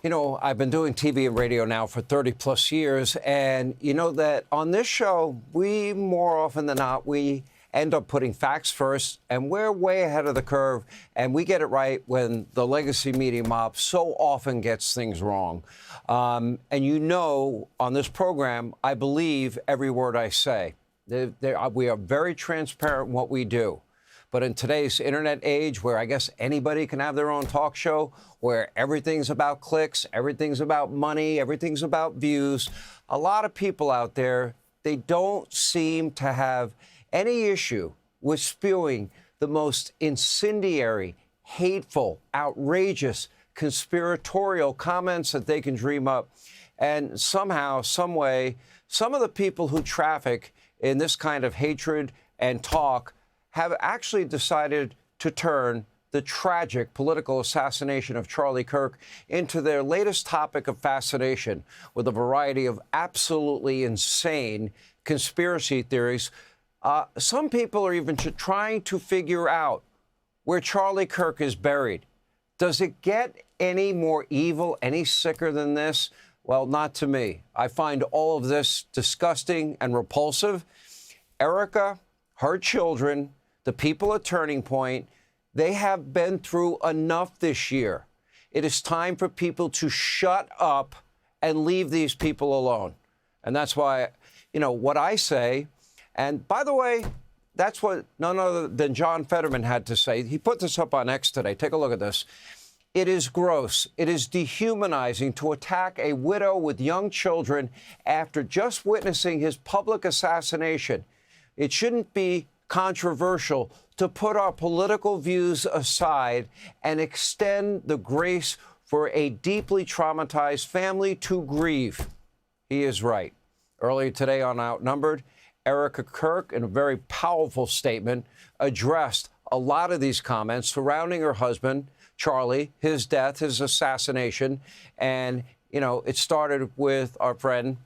You know, I've been doing TV and radio now for 30 plus years, and you know that on this show, we more often than not, we end up putting facts first, and we're way ahead of the curve, and we get it right when the legacy media mob so often gets things wrong. And you know, on this program, I believe every word I say. We are very transparent in what we do. But in today's internet age, where I guess anybody can have their own talk show, where everything's about clicks, everything's about money, everything's about views, a lot of people out there, they don't seem to have any issue with spewing the most incendiary, hateful, outrageous, conspiratorial comments that they can dream up. And somehow, some way, some of the people who traffic in this kind of hatred and talk have actually decided to turn the tragic political assassination of Charlie Kirk into their latest topic of fascination, with a variety of absolutely insane conspiracy theories. Some people are even trying to figure out where Charlie Kirk is buried. Does it get any more evil, any sicker than this? Well, not to me. I find all of this disgusting and repulsive. Erica, her children, the people at Turning Point, they have been through enough this year. It is time for people to shut up and leave these people alone. And that's why, you know, what I say, and by the way, that's what none other than John Fetterman had to say. He put this up on X today. Take a look at this. It is gross. It is dehumanizing to attack a widow with young children after just witnessing his public assassination. It shouldn't be controversial to put our political views aside and extend the grace for a deeply traumatized family to grieve. He is right. Earlier today on Outnumbered, Erica Kirk, in a very powerful statement, addressed a lot of these comments surrounding her husband, Charlie, his death, his assassination. And, you know, it started with our friend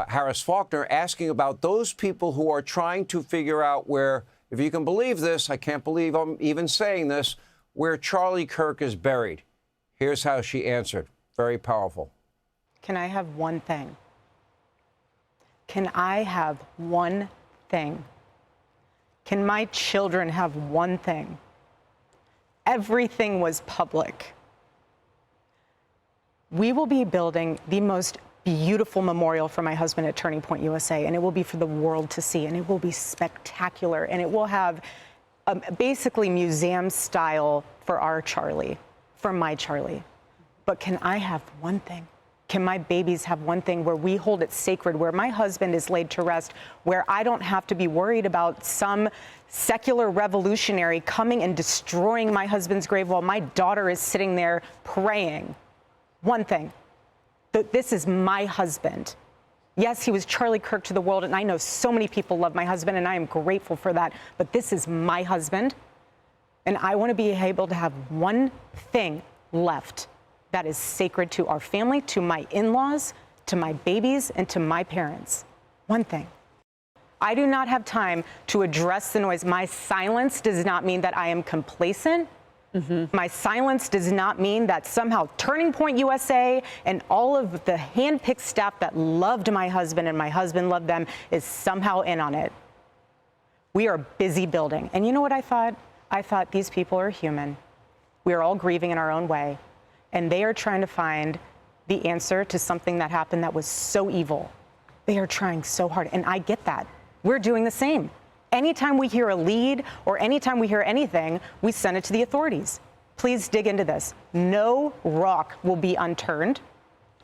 Harris Faulkner asking about those people who are trying to figure out where, if you can believe this, I can't believe I'm even saying this, where Charlie Kirk is buried. Here's how she answered. Very powerful. Can I have one thing? Can I have one thing? Can my children have one thing? Everything was public. We will be building the most beautiful memorial for my husband at Turning Point USA, and it will be for the world to see, and it will be spectacular, and it will have basically museum style for our Charlie, for my Charlie. But can I have one thing? Can my babies have one thing where we hold it sacred, where my husband is laid to rest, where I don't have to be worried about some secular revolutionary coming and destroying my husband's grave while my daughter is sitting there praying? One thing. This is my husband. Yes, he was Charlie Kirk to the world, and I know so many people love my husband, and I am grateful for that, but this is my husband, and I want to be able to have one thing left that is sacred to our family, to my in-laws, to my babies, and to my parents. One thing. I do not have time to address the noise. My silence does not mean that I am complacent. My silence does not mean that somehow Turning Point USA and all of the hand-picked staff that loved my husband and my husband loved them is somehow in on it. We are busy building. And you know what I thought? I thought these people are human. We are all grieving in our own way. And they are trying to find the answer to something that happened that was so evil. They are trying so hard. And I get that. We're doing the same. Anytime we hear a lead or anytime we hear anything, we send it to the authorities. Please dig into this. No rock will be unturned.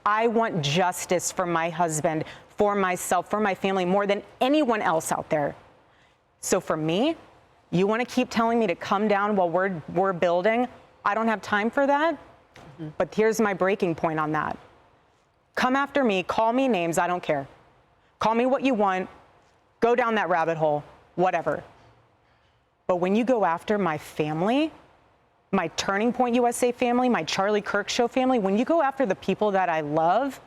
I want justice for my husband, for myself, for my family, more than anyone else out there. So for me, you want to keep telling me to come down while we're building? I don't have time for that. But here's my breaking point on that. Come after me, call me names, I don't care. Call me what you want, go down that rabbit hole. Whatever. But when you go after my family, my Turning Point USA family, my Charlie Kirk Show family, when you go after the people that I love,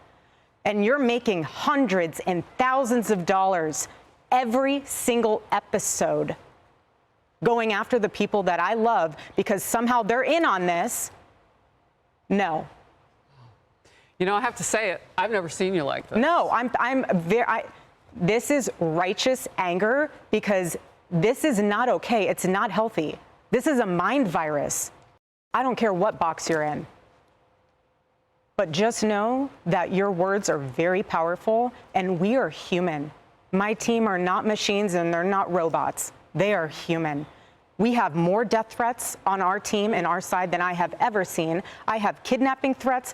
and you're making hundreds and thousands of dollars every single episode going after the people that I love because somehow they're in on this, no. You know, I have to say it. I've never seen you like this. No, this is righteous anger because this is not okay. It's not healthy. This is a mind virus. I don't care what box you're in. But just know that your words are very powerful and we are human. My team are not machines and they're not robots. They are human. We have more death threats on our team and our side than I have ever seen. I have kidnapping threats.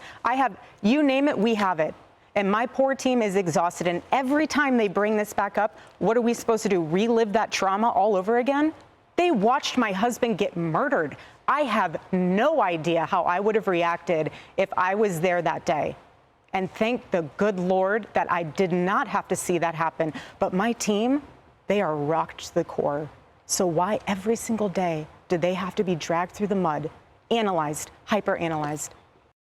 You name it, we have it. And my poor team is exhausted. And every time they bring this back up, what are we supposed to do? Relive that trauma all over again? They watched my husband get murdered. I have no idea how I would have reacted if I was there that day. And thank the good Lord that I did not have to see that happen. But my team, they are rocked to the core. So why every single day do they have to be dragged through the mud, analyzed, hyper-analyzed?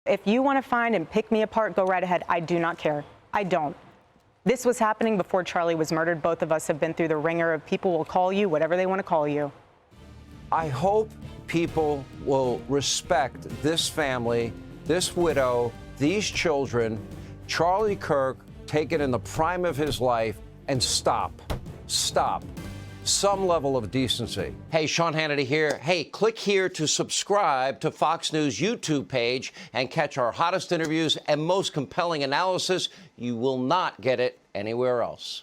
If you want to find and pick me apart, go right ahead. I do not care. I don't. This was happening before Charlie was murdered. Both of us have been through the ringer of people will call you whatever they want to call you. I hope people will respect this family, this widow, these children, Charlie Kirk, taken in the prime of his life, and stop. Some level of decency. Hey, Sean Hannity here. Hey, click here to subscribe to Fox News YouTube page and catch our hottest interviews and most compelling analysis. You will not get it anywhere else.